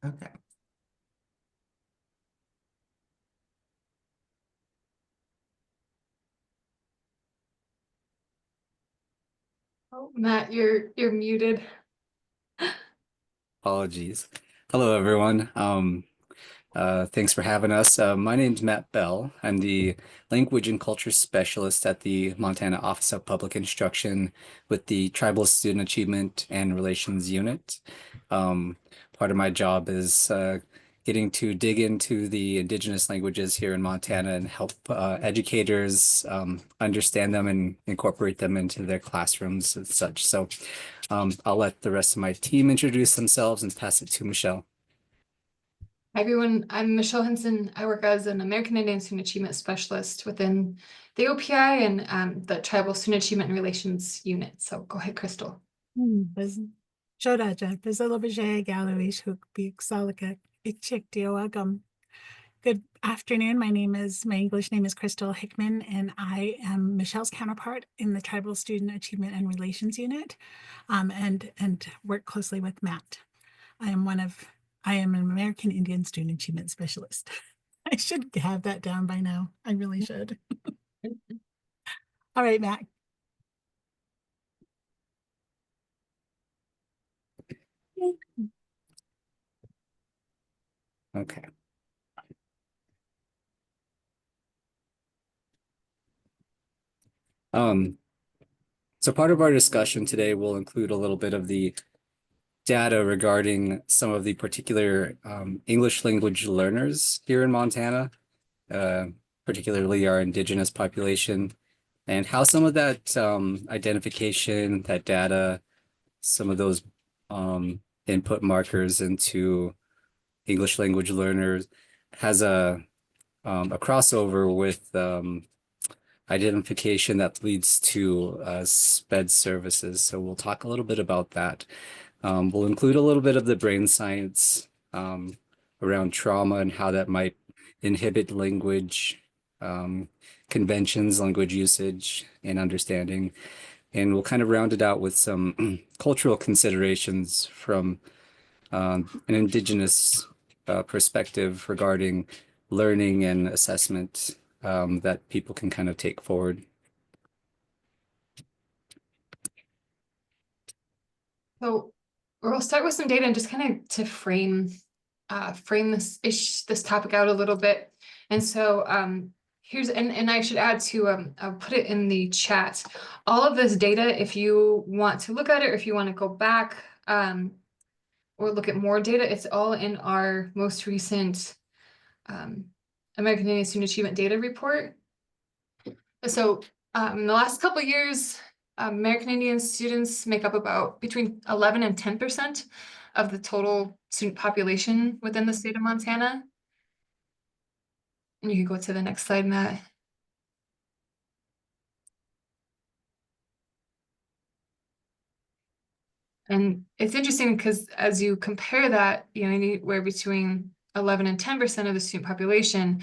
Okay. Oh, Matt, you're muted. Apologies. Hello, everyone. Thanks for having us. My name's Matt Bell. I'm the Language and Culture Specialist at the Montana Office of Public Instruction with the Tribal Student Achievement and Relations Unit. Um, Part of my job is getting to dig into the indigenous languages here in Montana and help educators understand them and incorporate them into their classrooms and such. So I'll let the rest of my team introduce themselves and pass it to Michelle. Hi, everyone. I'm Michelle Henson. I work as an American Indian Student Achievement Specialist within the OPI and the Tribal Student Achievement and Relations Unit. So go ahead, Crystal. Bas Shoraja, Bazalabajay Galoish Hookbeak Salaka, Ichikdiawagam. Good afternoon. My English name is Crystal Hickman, and I am Michelle's counterpart in the Tribal Student Achievement and Relations Unit, and work closely with Matt. I am an American Indian Student Achievement Specialist. I should have that down by now. I really should. All right, Matt. Okay. Um, so part of our discussion today will include a little bit of the data regarding some of the particular English language learners here in Montana, uh, particularly our indigenous population, and how some of that identification, that data, some of those input markers into English language learners has a crossover with identification that leads to SPED services. So we'll talk a little bit about that. We'll include a little bit of the brain science around trauma and how that might inhibit language conventions, language usage, and understanding. And we'll kind of round it out with some cultural considerations from an indigenous perspective regarding learning and assessment that people can kind of take forward. So we'll start with some data and just kind of to frame this topic out a little bit. And so here's and I should add to I'll put it in the chat. All of this data, if you want to look at it, or if you want to go back or look at more data, it's all in our most recent American Indian Student Achievement Data Report. So in the last couple of years, American Indian students make up about between 11 and 10% of the total student population within the state of Montana. And you can go to the next slide, Matt. And it's interesting because as you compare that, anywhere between 11 and 10% of the student population,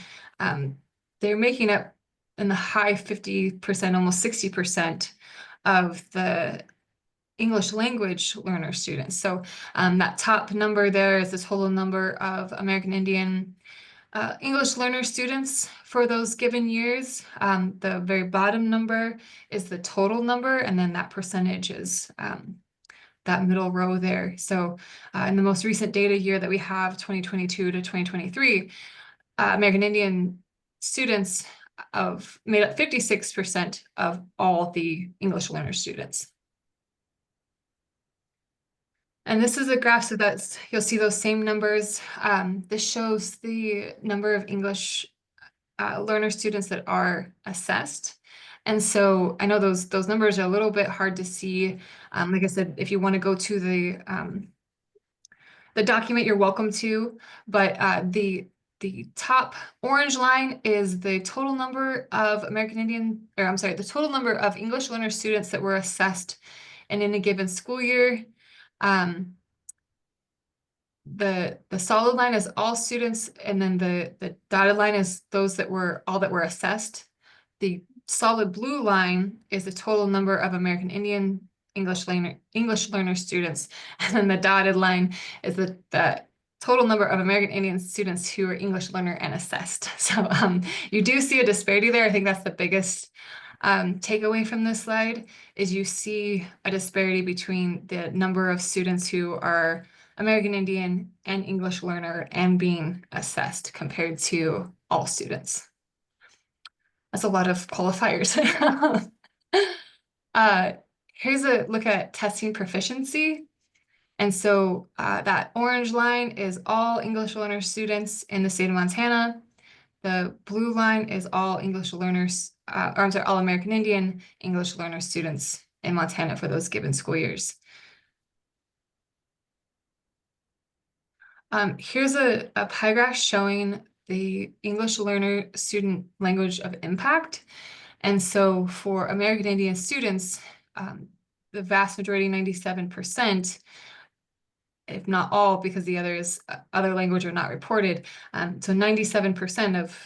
they're making up in the high 50%, almost 60% of the English language learner students. So that top number there is the total number of American Indian English learner students for those given years. The very bottom number is the total number, and then that percentage is that middle row there. So in the most recent data year that we have, 2022 to 2023, American Indian students made up 56% of all the English learner students. And this is a graph, so you'll see those same numbers. This shows the number of English learner students that are assessed. And so I know those numbers are a little bit hard to see. Like I said, if you want to go to the document, you're welcome to. But the top orange line is the total number of the total number of English learner students that were assessed in a given school year. The solid line is all students, and then the dotted line is those that were assessed. The solid blue line is the total number of American Indian English learner students, and then the dotted line is the total number of American Indian students who are English learner and assessed. So you do see a disparity there. I think that's the biggest takeaway from this slide is you see a disparity between the number of students who are American Indian and English learner and being assessed compared to all students. That's a lot of qualifiers. Here's a look at testing proficiency. And so that orange line is all English learner students in the state of Montana. The blue line is all English learners, or I'm sorry, all American Indian English learner students in Montana for those given school years. Here's a pie graph showing the English learner student language of impact. And so for American Indian students, the vast majority, 97%, if not all, because the other language are not reported. So 97% of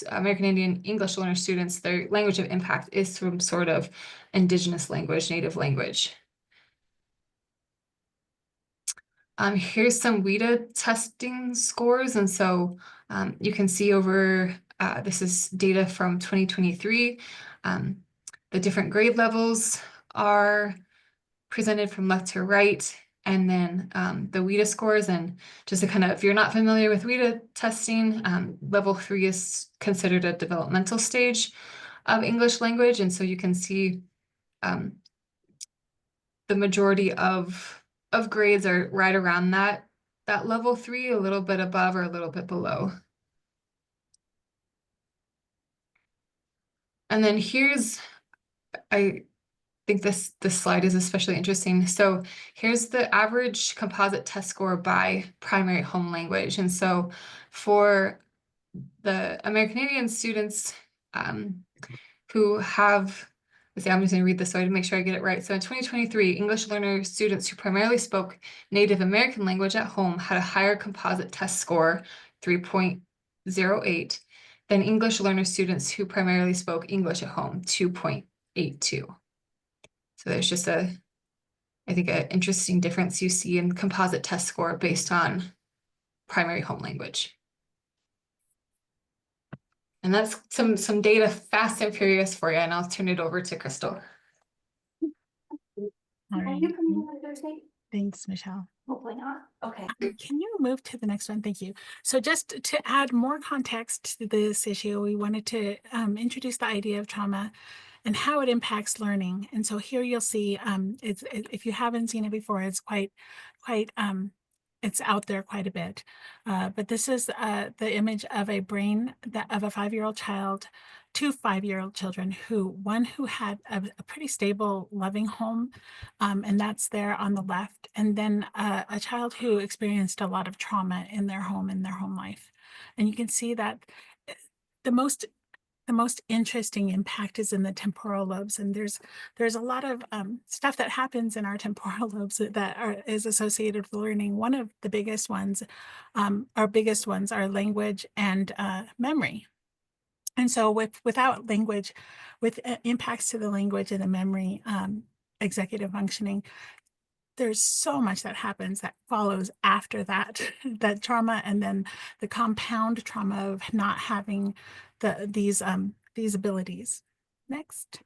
American Indian English learner students, their language of impact is some sort of indigenous language, native language. Here's some WIDA testing scores. And so you can see over, this is data from 2023. The different grade levels are presented from left to right, and then the WIDA scores. And just to kind of, if you're not familiar with WIDA testing, level 3 is considered a developmental stage of English language. And so you can see the majority of grades are right around that level 3, a little bit above or a little bit below. And then here's, I think this slide is especially interesting. So here's the average composite test score by primary home language. And so for the American Indian students who have, let's see, I'm just going to read this so I can make sure I get it right. So in 2023, English learner students who primarily spoke Native American language at home had a higher composite test score, 3.08, than English learner students who primarily spoke English at home, 2.82. So there's just I think, an interesting difference you see in composite test score based on primary home language. And that's some data fast and furious for you, and I'll turn it over to Crystal. All Are right. you coming on Thursday? Thanks, Michelle. Hopefully not. Okay. Can you move to the next one? Thank you. So just to add more context to this issue, we wanted to introduce the idea of trauma and how it impacts learning. And so here you'll see, if you haven't seen it before, it's quite, it's out there quite a bit. But this is the image of a brain of a 5-year-old child, 2 5-year-old children one who had a pretty stable, loving home, and that's there on the left, and then a child who experienced a lot of trauma in their home life. And you can see that the most interesting impact is in the temporal lobes, and there's a lot of stuff that happens in our temporal lobes that is associated with learning. One of the biggest ones, our biggest ones, are language and memory. And so without language, with impacts to the language and the memory, executive functioning, there's so much that happens that follows after that, that trauma, and then the compound trauma of not having these abilities. Next.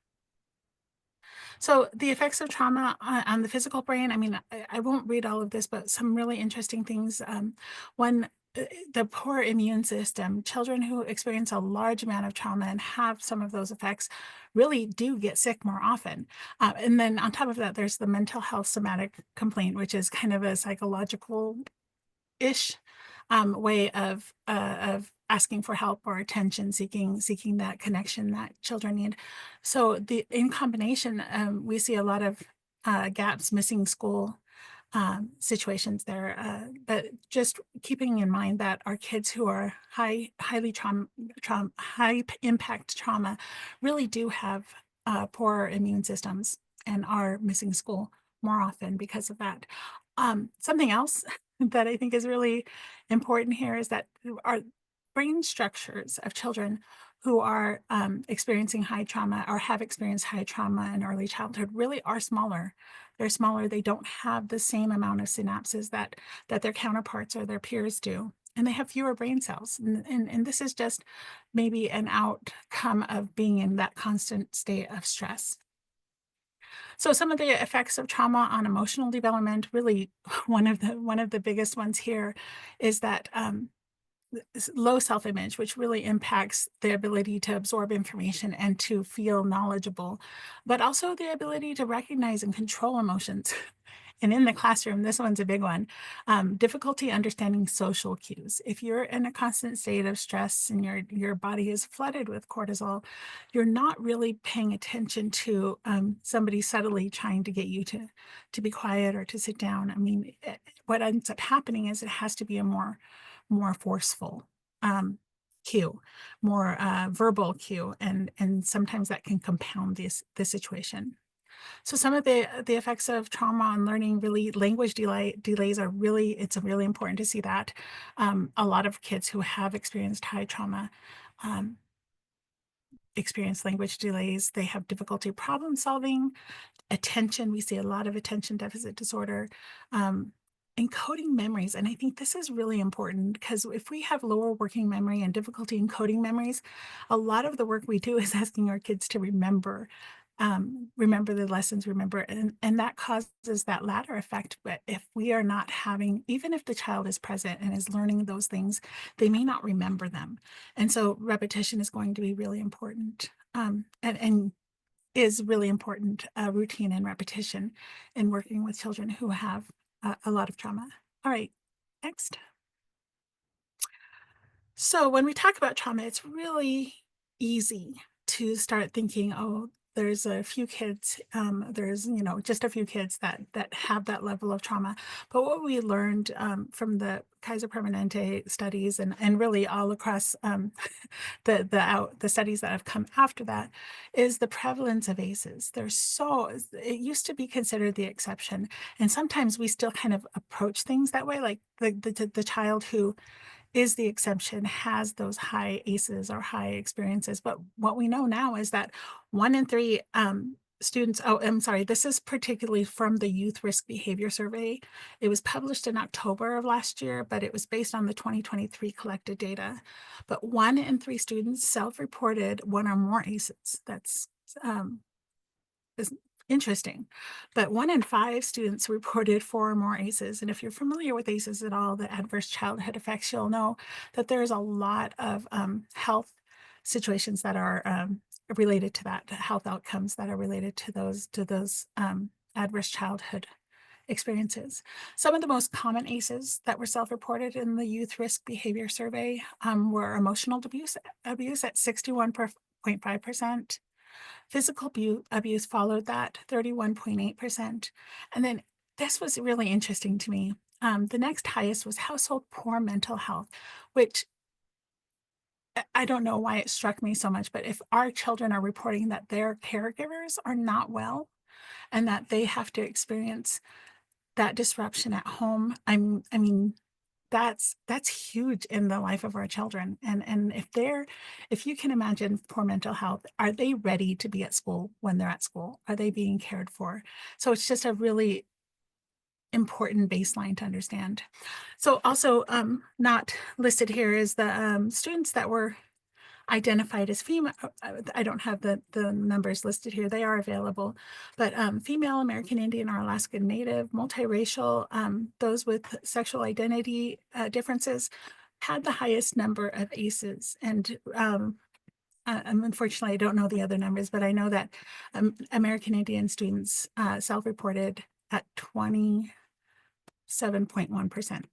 So the effects of trauma on the physical brain, I mean, I won't read all of this, but some really interesting things. One, the poor immune system, children who experience a large amount of trauma and have some of those effects really do get sick more often. And then on top of that, there's the mental health somatic complaint, which is kind of a psychological-ish way of asking for help or attention, seeking that connection that children need. So in combination, we see a lot of gaps, missing school situations there. But just keeping in mind that our kids who are high impact trauma really do have poor immune systems and are missing school more often because of that. Something else that I think is really important here is that our brain structures of children who are experiencing high trauma or have experienced high trauma in early childhood really are smaller. They're smaller. They don't have the same amount of synapses that their counterparts or their peers do. And they have fewer brain cells. And this is just maybe an outcome of being in that constant state of stress. So some of the effects of trauma on emotional development, really one of the biggest ones here is that low self-image, which really impacts the ability to absorb information and to feel knowledgeable, but also the ability to recognize and control emotions. And in the classroom, this one's a big one. Difficulty understanding social cues. If you're in a constant state of stress and your body is flooded with cortisol, you're not really paying attention to somebody subtly trying to get you to be quiet or to sit down. I mean, what ends up happening is it has to be a more forceful cue, more verbal cue, and sometimes that can compound the situation. So some of the effects of trauma on learning, really language delays are really, it's really important to see that. A lot of kids who have experienced high trauma experience language delays. They have difficulty problem solving, attention. We see a lot of attention deficit disorder, encoding memories. And I think this is really important because if we have lower working memory and difficulty encoding memories, a lot of the work we do is asking our kids to remember the lessons, and that causes that latter effect. But if we are not having, even if the child is present and is learning those things, they may not remember them. And so repetition is going to be really important, and is really important, routine and repetition in working with children who have a lot of trauma. All right, next. So when we talk about trauma, it's really easy to start thinking, oh, there's a few kids, there's, just a few kids that have that level of trauma. But what we learned from the Kaiser Permanente studies and really all across the studies that have come after that is the prevalence of ACEs. It used to be considered the exception. And sometimes we still kind of approach things that way, like the child who is the exception has those high ACEs or high experiences. But what we know now is that 1 in 3 students, oh, I'm sorry, this is particularly from the Youth Risk Behavior Survey. It was published in October of last year, but it was based on the 2023 collected data. But 1 in 3 students self-reported 1 or more ACEs. That's is interesting. But 1 in 5 students reported 4 or more ACEs. And if you're familiar with ACEs at all, the adverse childhood effects, you'll know that there's a lot of health situations that are related to that, health outcomes that are related to those adverse childhood experiences. Some of the most common ACEs that were self-reported in the Youth Risk Behavior Survey were emotional abuse at 61.5%. Physical abuse followed that, 31.8%. And then this was really interesting to me. The next highest was household poor mental health, which I don't know why it struck me so much, but if our children are reporting that their caregivers are not well and that they have to experience that disruption at home, I mean, that's huge in the life of our children. And if you can imagine poor mental health, are they ready to be at school when they're at school? Are they being cared for? So it's just a really important baseline to understand. So also not listed here is the students that were identified as female. I don't have the numbers listed here. They are available, but female, American Indian or Alaska Native, multiracial, those with sexual identity differences had the highest number of ACEs. And unfortunately, I don't know the other numbers, but I know that American Indian students self-reported at 27.1%.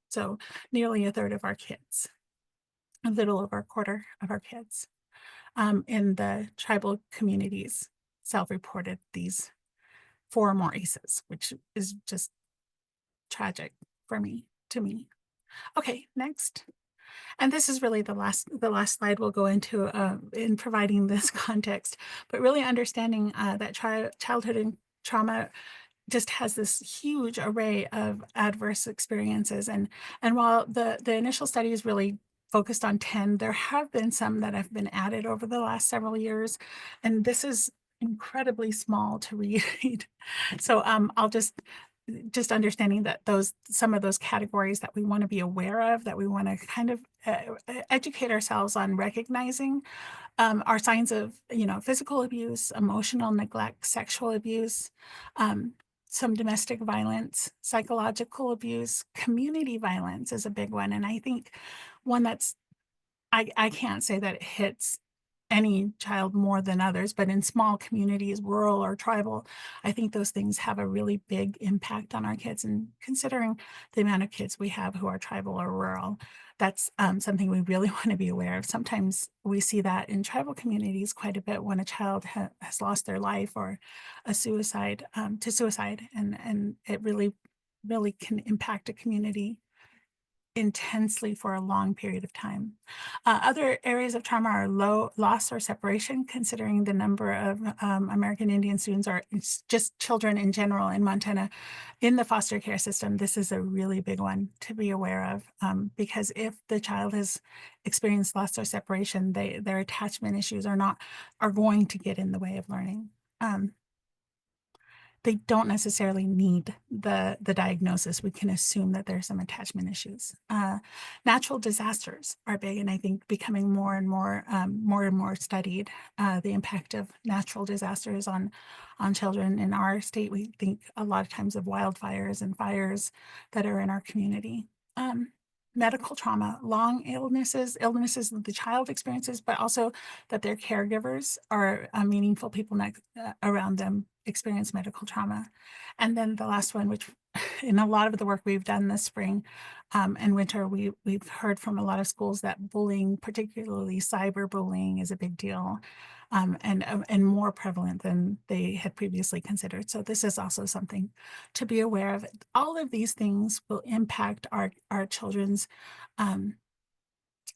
So nearly a third of our kids, a little over a quarter of our kids in the tribal communities self-reported these 4 or more ACEs, which is just tragic to me. Okay, next. And this is really the last slide we'll go into in providing this context, but really understanding that childhood and trauma just has this huge array of adverse experiences. And while the initial studies really focused on 10. There have been some that have been added over the last several years, and this is incredibly small to read. So I'll just understanding that some of those categories that we want to be aware of, that we want to kind of educate ourselves on recognizing are signs of, physical abuse, emotional neglect, sexual abuse, some domestic violence, psychological abuse, community violence is a big one. And I think one that's, I can't say that it hits any child more than others, but in small communities, rural or tribal, I think those things have a really big impact on our kids. And considering the amount of kids we have who are tribal or rural, that's something we really want to be aware of. Sometimes we see that in tribal communities quite a bit when a child has lost their life or a suicide to suicide, and it really can impact a community intensely for a long period of time. Other areas of trauma are loss or separation, considering the number of American Indian students, or just children in general in Montana in the foster care system. This is a really big one to be aware of, because if the child has experienced loss or separation, their attachment issues are going to get in the way of learning. They don't necessarily need the diagnosis. We can assume that there's some attachment issues. Natural disasters are big, and I think becoming more and more studied. The impact of natural disasters on children in our state. We think a lot of times of wildfires and fires that are in our community. Medical trauma, long illnesses that the child experiences, but also that their caregivers are meaningful people around them experience medical trauma. And then the last one, which in a lot of the work we've done this spring and winter, we've heard from a lot of schools that bullying, particularly cyberbullying, is a big deal, and more prevalent than they had previously considered. So this is also something to be aware of. All of these things will impact our children's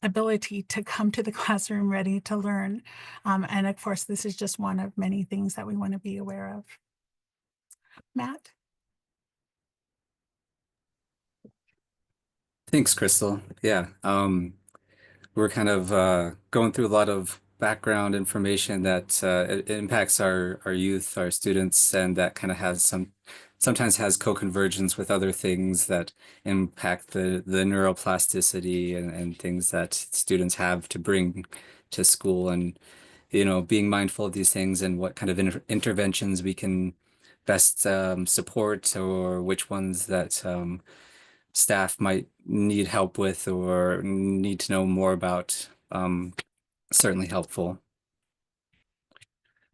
ability to come to the classroom ready to learn. And of course, this is just one of many things that we want to be aware of. Matt? Thanks, Crystal. Yeah, we're kind of going through a lot of background information that it impacts our youth, our students, and that kind of has sometimes has co-convergence with other things that impact the neuroplasticity and things that students have to bring to school, and being mindful of these things and what kind of interventions we can best support, or which ones that staff might need help with or need to know more about. Certainly helpful.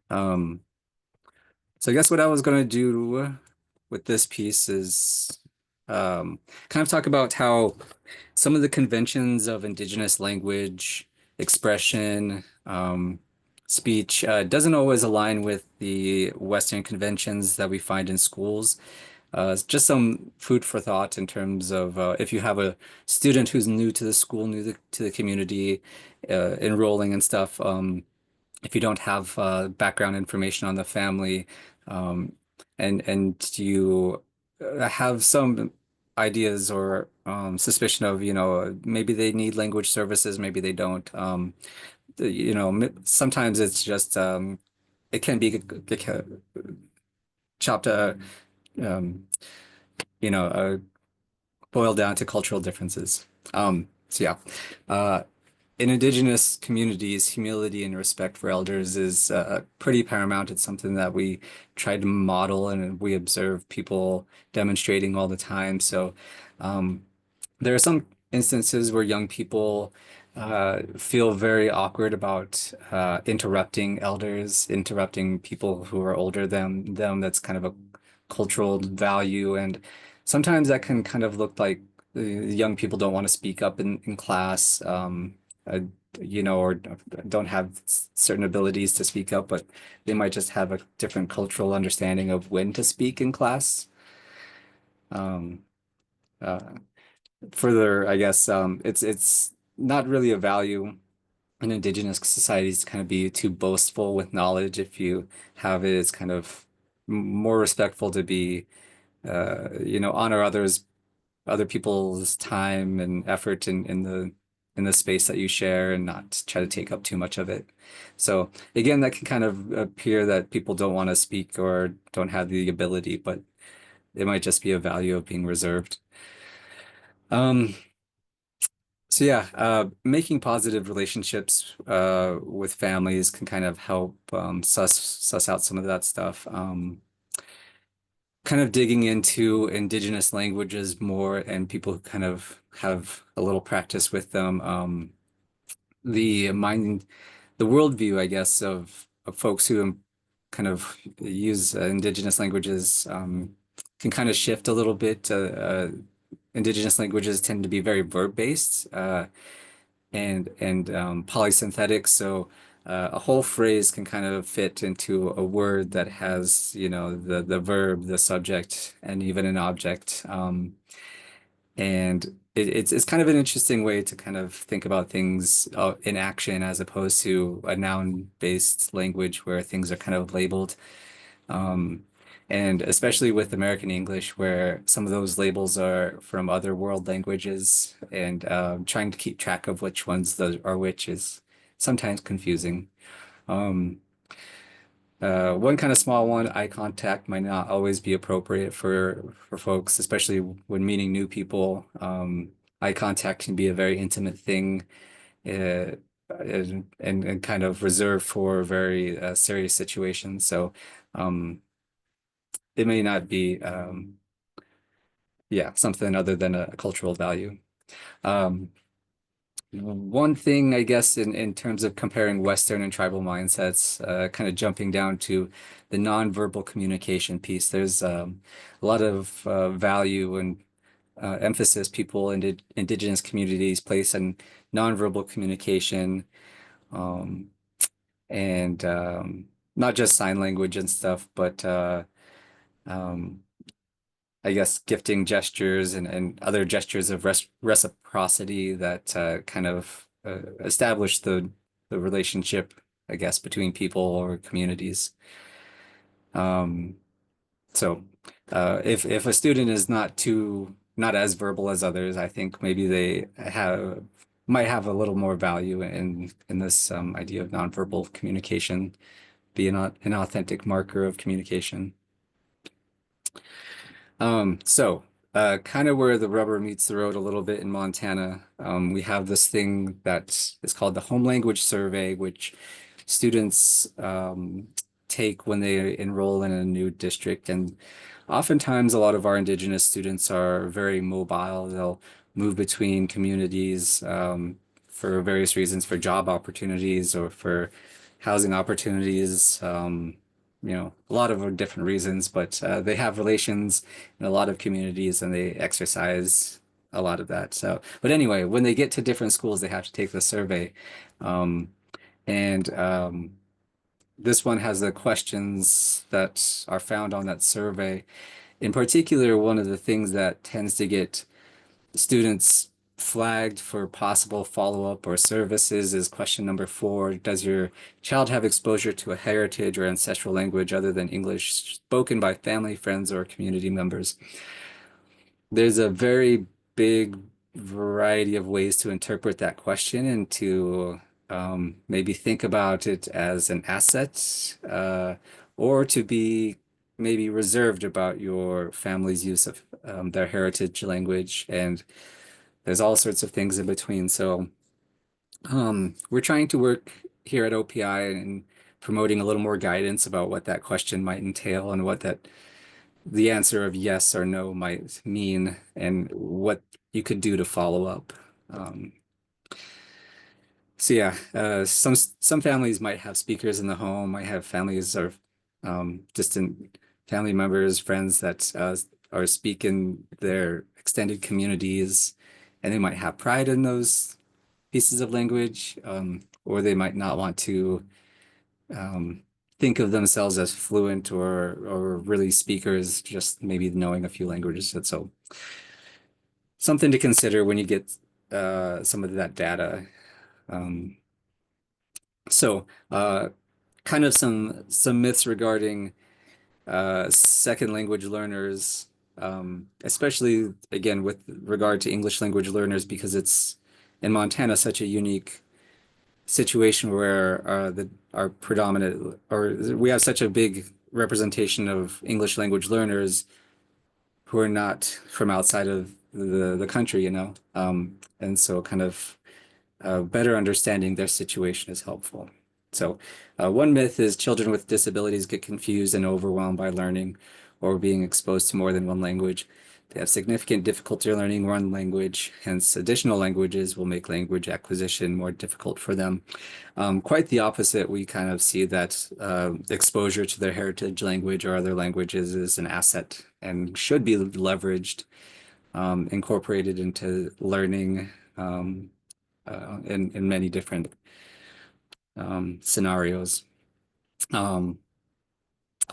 Um, so I guess what I was going to do with this piece is kind of talk about how some of the conventions of Indigenous language, expression, speech doesn't always align with the Western conventions that we find in schools. It's just some food for thought in terms of if you have a student who's new to the school, to the community, enrolling and stuff. If you don't have background information on the family, um, and you have some ideas or suspicion of, maybe they need language services, maybe they don't. Sometimes it's just it can be chopped, um, boiled down to cultural differences. So yeah. In Indigenous communities, humility and respect for elders is pretty paramount. It's something that we try to model and we observe people demonstrating all the time. So there are some instances where young people feel very awkward about interrupting elders, interrupting people who are older than them. That's kind of a cultural value. And sometimes that can kind of look like young people don't want to speak up in class. Uh, or don't have certain abilities to speak up, but they might just have a different cultural understanding of when to speak in class. Um, uh, Further, I guess it's not really a value in Indigenous societies to kind of be too boastful with knowledge. If you have it, it's kind of more respectful to be, honor other people's time and effort in the in the space that you share and not try to take up too much of it. So again, that can kind of appear that people don't want to speak or don't have the ability, but it might just be a value of being reserved. Um, so yeah, making positive relationships with families can kind of help suss out some of that stuff. Kind of digging into indigenous languages more and people who kind of have a little practice with them. The mind, the worldview, I guess, of folks who kind of use indigenous languages can kind of shift a little bit. Indigenous languages tend to be very verb-based and polysynthetic, so a whole phrase can kind of fit into a word that has, you know, the verb, the subject, and even an object. And it's kind of an interesting way to kind of think about things in action as opposed to a noun-based language where things are kind of labeled. Um, and especially with American English, where some of those labels are from other world languages, and trying to keep track of which ones those are which is sometimes confusing. Um, one kind of small one, eye contact might not always be appropriate for folks, especially when meeting new people. Eye contact can be a very intimate thing, uh, and kind of reserved for very serious situations. So it may not be, yeah, something other than a cultural value. Um, One thing, I guess, in terms of comparing Western and tribal mindsets, kind of jumping down to the nonverbal communication piece, there's a lot of value and emphasis people in indigenous communities place on nonverbal communication, um, and not just sign language and stuff, but um, I guess gifting gestures and other gestures of reciprocity that kind of establish the relationship, I guess, between people or communities. Um, so if a student is not as verbal as others, I think maybe they have might have a little more value in this idea of nonverbal communication, being an authentic marker of communication. So kind of where the rubber meets the road a little bit in Montana, we have this thing that is called the Home Language Survey, which students take when they enroll in a new district. And oftentimes, a lot of our Indigenous students are very mobile. They'll move between communities for various reasons, for job opportunities or for housing opportunities. You know, a lot of different reasons, but they have relations in a lot of communities and they exercise a lot of that. So, but anyway, when they get to different schools, they have to take the survey. Um, and this one has the questions that are found on that survey. In particular, one of the things that tends to get students flagged for possible follow-up or services is question number 4. Does your child have exposure to a heritage or ancestral language other than English spoken by family, friends, or community members? There's a very big variety of ways to interpret that question and to maybe think about it as an asset or to be maybe reserved about your family's use of their heritage language. And there's all sorts of things in between. So we're trying to work here at OPI and promoting a little more guidance about what that question might entail and what that the answer of yes or no might mean and what you could do to follow up. Um, so yeah, some families might have speakers in the home, might have families or distant family members, friends that are speak in their extended communities, and they might have pride in those pieces of language, or they might not want to um, think of themselves as fluent or really speakers, just maybe knowing a few languages. And so something to consider when you get some of that data. Um, so kind of some myths regarding second language learners, especially again with regard to English language learners, because in Montana such a unique situation where our predominant, or we have such a big representation of English language learners who are not from outside of the country, you know. And so kind of better understanding their situation is helpful. So one myth is children with disabilities get confused and overwhelmed by learning or being exposed to more than one language. They have significant difficulty learning one language, hence additional languages will make language acquisition more difficult for them. Quite the opposite, we kind of see that exposure to their heritage language or other languages is an asset and should be leveraged, incorporated into learning in many different scenarios.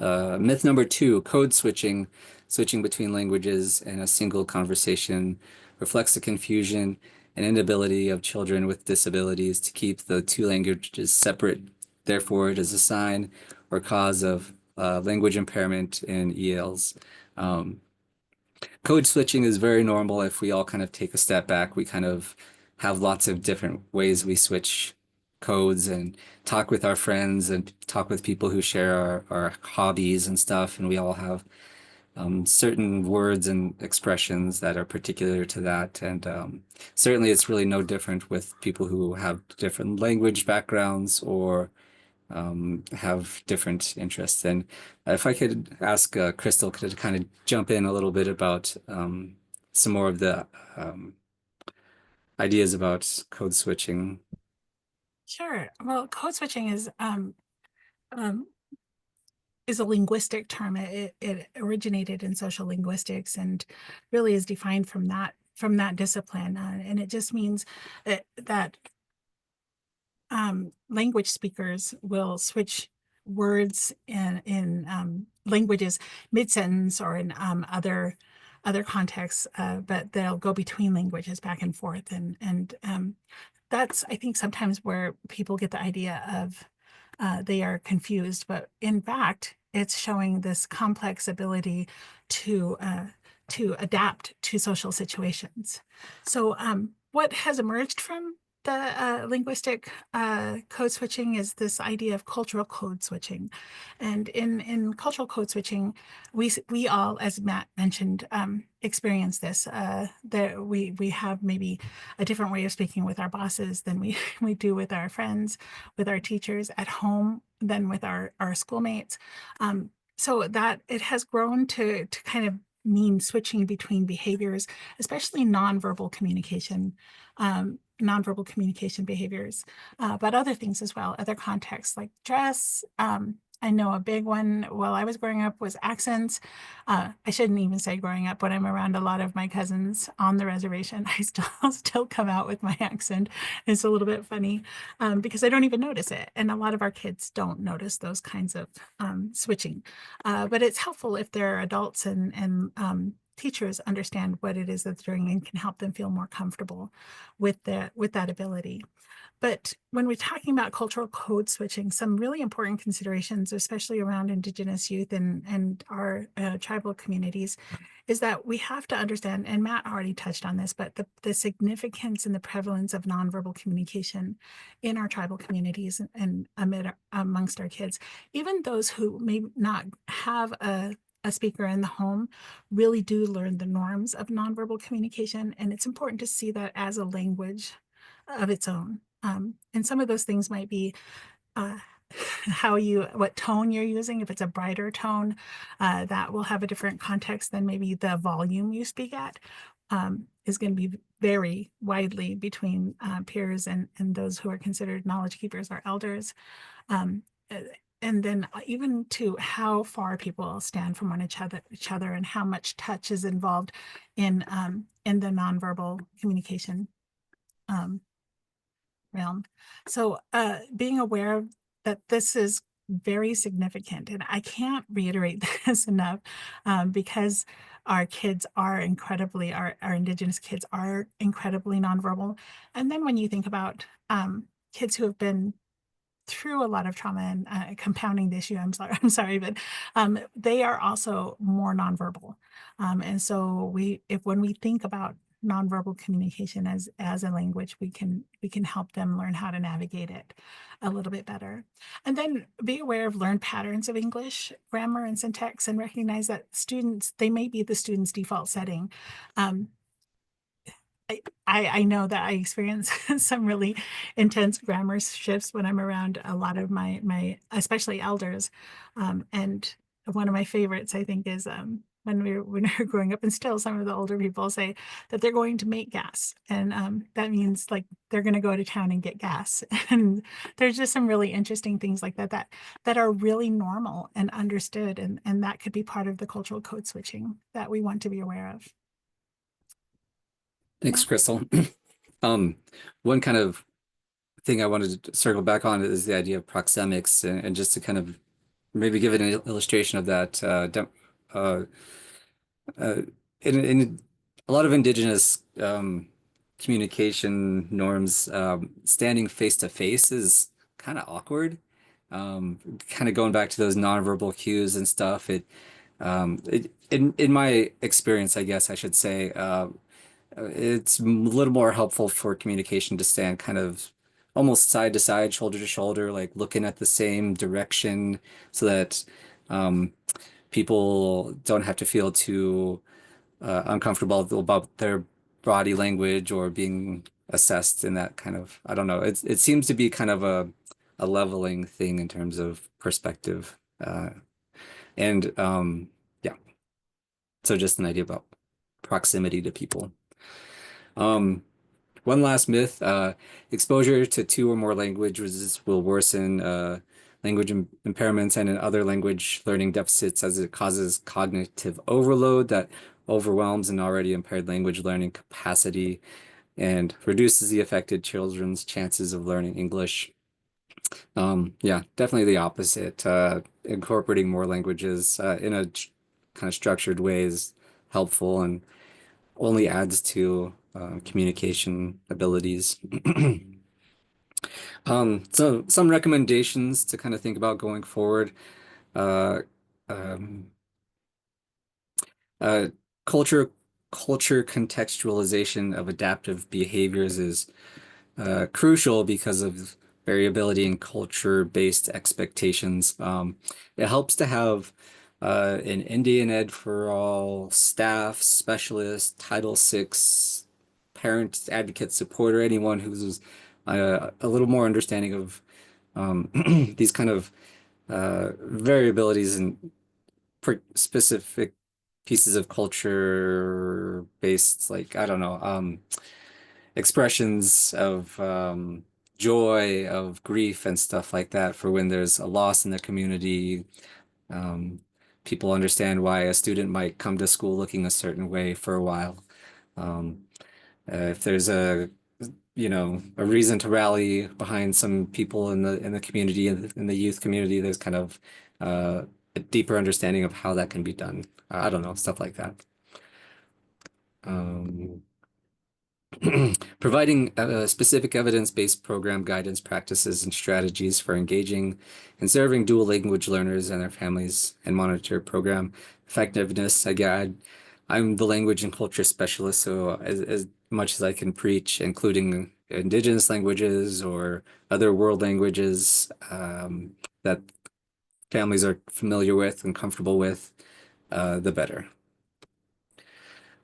Myth number two, code switching, switching between languages in a single conversation reflects the confusion and inability of children with disabilities to keep the two languages separate. Therefore, it is a sign or cause of language impairment in ELs. Code switching is very normal if we all kind of take a step back. We kind of have lots of different ways we switch codes and talk with our friends and talk with people who share our hobbies and stuff. And we all have certain words and expressions that are particular to that. And certainly it's really no different with people who have different language backgrounds or have different interests. And if I could ask Crystal, could kind of jump in a little bit about some more of the ideas about code switching. Sure. Well, code switching um, is a linguistic term. It originated in social linguistics and really is defined from that discipline. And it just means that language speakers will switch words in languages mid-sentence or in other contexts, but they'll go between languages back and forth. And that's, I think, sometimes where people get the idea of they are confused, but in fact, it's showing this complex ability to adapt to social situations. So what has emerged from the linguistic code switching is this idea of cultural code switching. And in cultural code switching, we all, as Matt mentioned, experience this. That we have maybe a different way of speaking with our bosses than we do with our friends, with our teachers at home, than with our schoolmates. So that it has grown to kind of mean switching between behaviors, especially nonverbal communication behaviors, but other things as well, other contexts like dress. I know a big one while I was growing up was accents. I shouldn't even say growing up, but I'm around a lot of my cousins on the reservation. I still come out with my accent. It's a little bit funny because I don't even notice it. And a lot of our kids don't notice those kinds of switching. But it's helpful if they're adults and teachers understand what it is that they're doing and can help them feel more comfortable with that ability. But when we're talking about cultural code switching, some really important considerations, especially around Indigenous youth and our tribal communities, is that we have to understand, and Matt already touched on this, but the significance and the prevalence of nonverbal communication in our tribal communities and amongst our kids. Even those who may not have a speaker in the home really do learn the norms of nonverbal communication. And it's important to see that as a language of its own. And some of those things might be what tone you're using. If it's a brighter tone, that will have a different context than maybe the volume you speak at. Is going to be vary widely between peers and those who are considered knowledge keepers or elders. And then even to how far people stand from each other and how much touch is involved in the nonverbal communication realm. So being aware that this is very significant, and I can't reiterate this enough because our kids are our Indigenous kids are incredibly nonverbal. And then when you think about kids who have been through a lot of trauma and compounding the issue, I'm sorry, but they are also more nonverbal. And so when we think about nonverbal communication as a language, we can help them learn how to navigate it a little bit better. And then be aware of learned patterns of English grammar and syntax, and recognize that students, they may be the student's default setting. Um, I know that I experience some really intense grammar shifts when I'm around a lot of my especially elders. And one of my favorites, I think, is when we were growing up, and still some of the older people say that they're going to make gas. And that means like they're going to go to town and get gas. And there's just some really interesting things like that are really normal and understood. And that could be part of the cultural code switching that we want to be aware of. Thanks, Crystal. Um, one kind of thing I wanted to circle back on is the idea of proxemics, and just to kind of maybe give an illustration of that. Uh, uh, in a lot of indigenous communication norms, standing face to face is kind of awkward. Kind of going back to those nonverbal cues and stuff. In my experience, I guess I should say, it's a little more helpful for communication to stand kind of almost side to side, shoulder to shoulder, like looking at the same direction, so that um, people don't have to feel too uncomfortable about their body language or being assessed in that kind of, I don't know. It seems to be kind of a leveling thing in terms of perspective. And yeah, so just an idea about proximity to people. Um, One last myth, exposure to two or more languages will worsen language impairments and in other language learning deficits, as it causes cognitive overload that overwhelms an already impaired language learning capacity and reduces the affected children's chances of learning English. Yeah, definitely the opposite. Incorporating more languages in a kind of structured way is helpful and only adds to communication abilities. So some recommendations to kind of think about going forward. Uh, um, uh, culture culture contextualization of adaptive behaviors is crucial because of variability in culture-based expectations. It helps to have an Indian Ed for all staff, specialist, Title VI, parent advocate support, or anyone who's a little more understanding of these kind of variabilities and specific pieces of culture based, like, I don't know, expressions of joy, of grief, and stuff like that for when there's a loss in the community. Um, People understand why a student might come to school looking a certain way for a while. Um, if there's a reason to rally behind some people in the community, in the youth community, there's kind of a deeper understanding of how that can be done. I don't know, stuff like that. Um, Providing specific evidence-based program guidance practices and strategies for engaging and serving dual language learners and their families, and monitor program effectiveness. Again, I'm the language and culture specialist, so as much as I can preach, including indigenous languages or other world languages that families are familiar with and comfortable with, the better.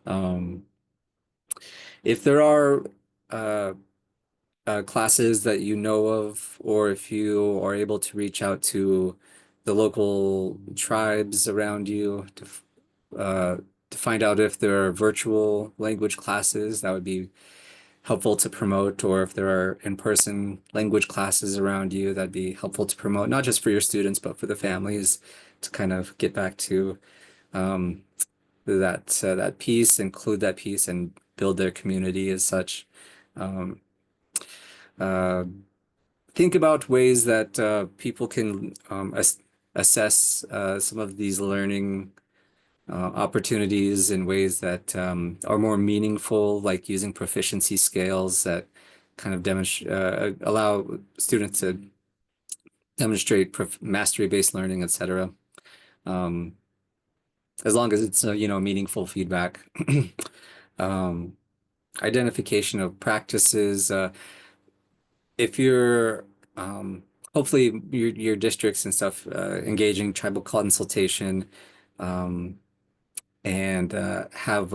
Um, if there are uh, classes that you know of, or if you are able to reach out to the local tribes around you to find out if there are virtual language classes, that would be helpful to promote, or if there are in-person language classes around you, that'd be helpful to promote, not just for your students, but for the families to kind of get back to um, that piece, include that piece, and build their community as such. Um, uh, think about ways that people can assess some of these learning opportunities in ways that are more meaningful, like using proficiency scales that kind of demonstrate allow students to demonstrate mastery-based learning, etc. Um, as long as it's meaningful feedback. Um, identification of practices. If you're hopefully your districts and stuff engaging tribal consultation um, and have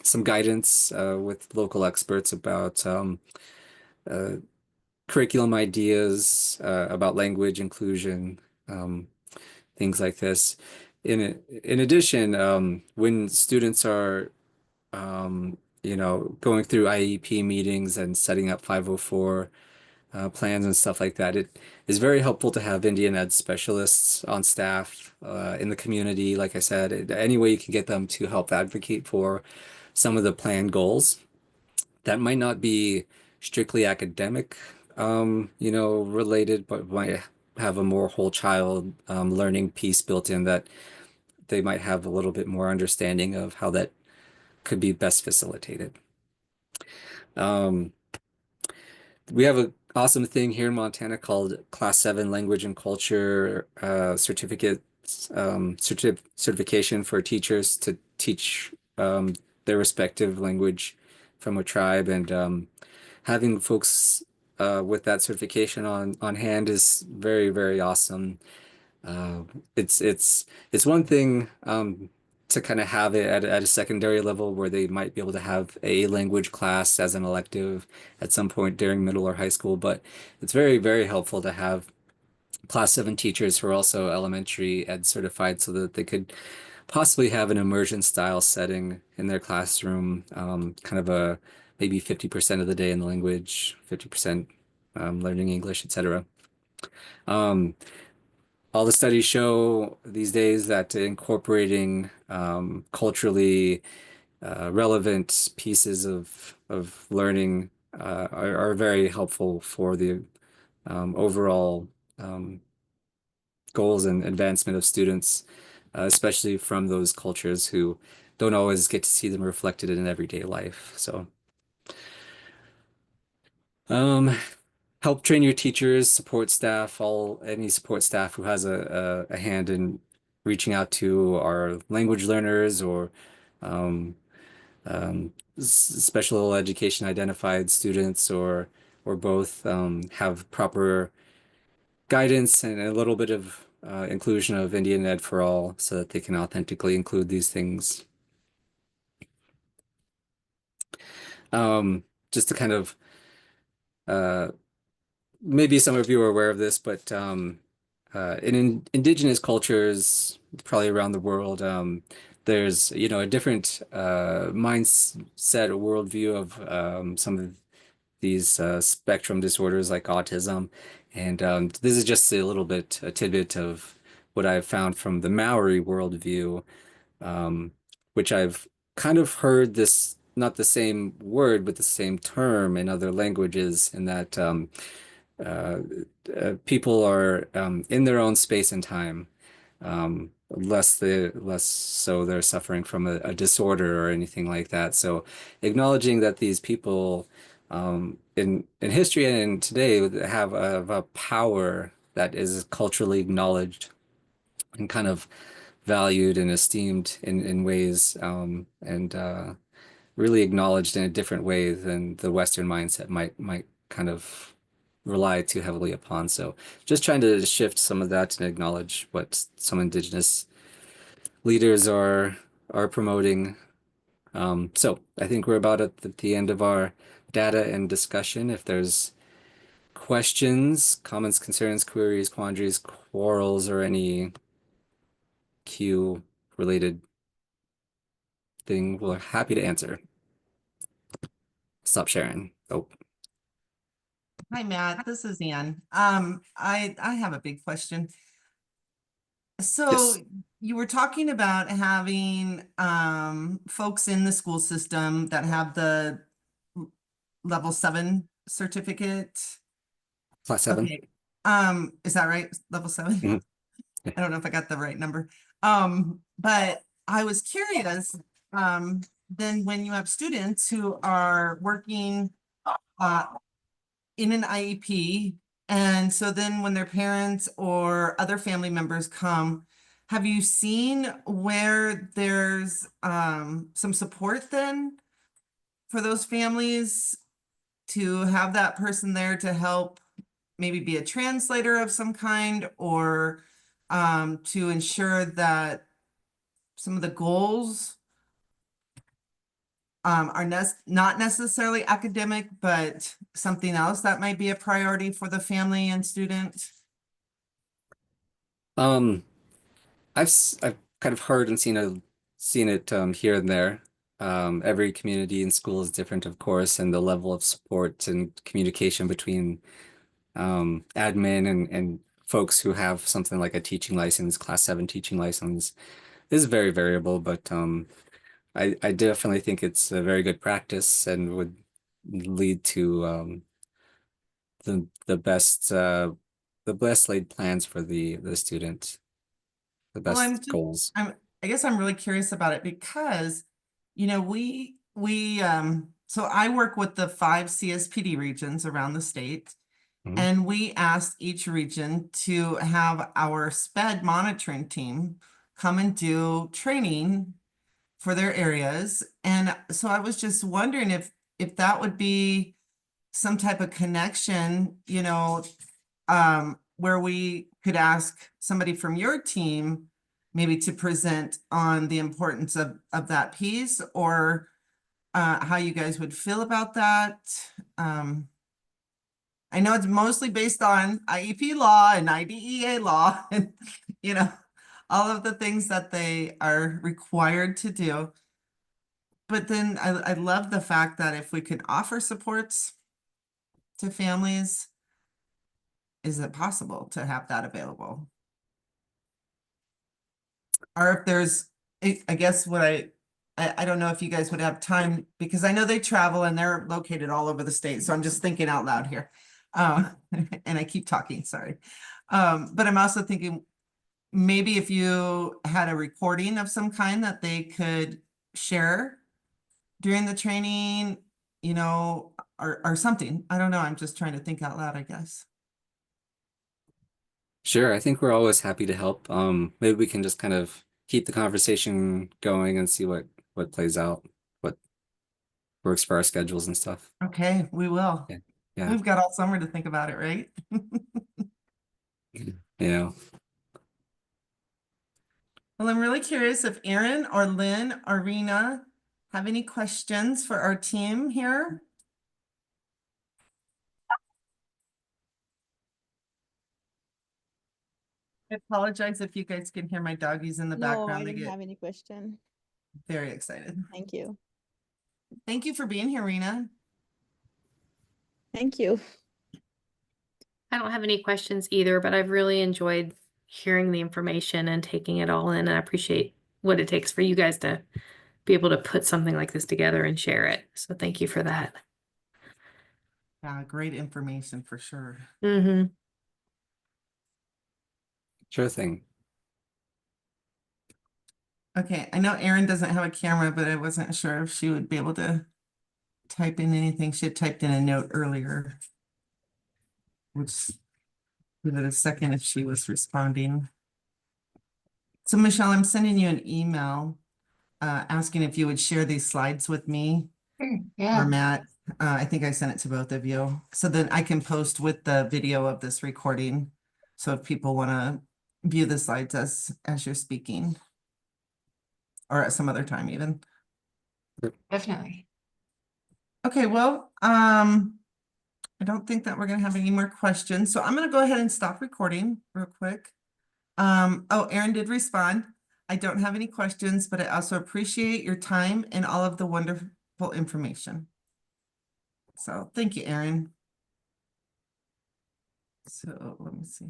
some guidance with local experts about uh, curriculum ideas, about language inclusion, um, things like this. In addition, when students are going through IEP meetings and setting up 504 plans and stuff like that, it is very helpful to have Indian Ed specialists on staff in the community. Like I said, any way you can get them to help advocate for some of the plan goals that might not be strictly academic, related, but might have a more whole child learning piece built in that they might have a little bit more understanding of how that could be best facilitated. Um, we have an awesome thing here in Montana called Class 7 Language and Culture certification for teachers to teach their respective language from a tribe. And having folks with that certification on hand is very, very awesome. Uh, it's one thing to kind of have it at a secondary level where they might be able to have a language class as an elective at some point during middle or high school, but it's very, very helpful to have class 7 teachers who are also elementary ed certified so that they could possibly have an immersion style setting in their classroom, kind of a maybe 50% of the day in the language, 50% learning English, etc. Um, all the studies show these days that incorporating culturally relevant pieces of learning are very helpful for the overall um, goals and advancement of students, especially from those cultures who don't always get to see them reflected in everyday life. So, um, help train your teachers, support staff, any support staff who has a hand in reaching out to our language learners or um, special education identified students or both have proper guidance and a little bit of inclusion of Indian Ed for all so that they can authentically include these things. Um, just to kind of uh, maybe some of you are aware of this, but in indigenous cultures, probably around the world, there's, a different mindset or worldview of some of these spectrum disorders like autism. And this is just a tidbit of what I've found from the Maori worldview, um, which I've kind of heard this, not the same word, but the same term in other languages, in that uh, people are in their own space and time, less so they're suffering from a disorder or anything like that. So acknowledging that these people in history and today have a power that is culturally acknowledged and kind of valued and esteemed in ways and really acknowledged in a different way than the Western mindset might kind of rely too heavily upon. So just trying to shift some of that and acknowledge what some Indigenous leaders are promoting. So I think we're about at the end of our data and discussion. If there's questions, comments, concerns, queries, quandaries, quarrels, or any Q related thing, we're happy to answer. Stop sharing. Oh, Hi, Matt. This is Ann. I have a big question. So yes. you were talking about having folks in the school system that have the level 7 certificate. Class 7. Okay. Is that right? Level 7? Mhm. Yeah. I don't know if I got the right number. But I was curious, then when you have students who are working in an IEP, and so then when their parents or other family members come, have you seen where there's some support then for those families to have that person there to help maybe be a translator of some kind, or to ensure that some of the goals are not necessarily academic, but something else that might be a priority for the family and student? Um, I've kind of heard and seen it here and there. Every community and school is different, of course, and the level of support and communication between admin and folks who have something like a teaching license, class 7 teaching license, is very variable. But I definitely think it's a very good practice and would lead to the best the best laid plans for the student, the Well, best goals. I guess I'm really curious about it because, you know, so I work with the 5 CSPD regions around the state. Mhm. And we asked each region to have our SPED monitoring team come and do training for their areas. And so I was just wondering if that would be some type of connection, you know, where we could ask somebody from your team maybe to present on the importance of that piece, or how you guys would feel about that. I know it's mostly based on IEP law and IDEA law and, you know, all of the things that they are required to do. But then I love the fact that if we can offer supports to families, is it possible to have that available? Or if there's, I guess what I don't know if you guys would have time, because I know they travel and they're located all over the state. So I'm just thinking out loud here. And I keep talking, sorry. But I'm also thinking maybe if you had a recording of some kind that they could share during the training, you know, or something. I don't know. I'm just trying to think out loud, I guess. Sure, I think we're always happy to help. Maybe we can just kind of keep the conversation going and see what plays out, what works for our schedules and stuff. Okay, we will. Yeah. Yeah. We've got all summer to think about it, right? Yeah. Well, I'm really curious if Erin or Lynn or Rena have any questions for our team here. I apologize if you guys can hear my doggies in the No, I background. They don't get have any question. very excited. Thank you. Thank you for being here, Rena. Thank you. I don't have any questions either, but I've really enjoyed hearing the information and taking it all in. And I appreciate what it takes for you guys to be able to put something like this together and share it. So thank you for that. Great information for sure. Mm-hmm. Sure thing. Okay, I know Erin doesn't have a camera, but I wasn't sure if she would be able to type in anything. She had typed in a note earlier. Which, give it a second if she was responding. So Michelle, I'm sending you an email asking if you would share these slides with me Sure, or yeah, Matt. I think I sent it to both of you. So then I can post with the video of this recording. So if people want to view the slides as you're speaking. Or at some other time even. definitely. Okay, well, I don't think that we're gonna have any more questions. So I'm gonna go ahead and stop recording real quick. Oh, Erin did respond. I don't have any questions, but I also appreciate your time and all of the wonderful information. So thank you, Erin. So let me see.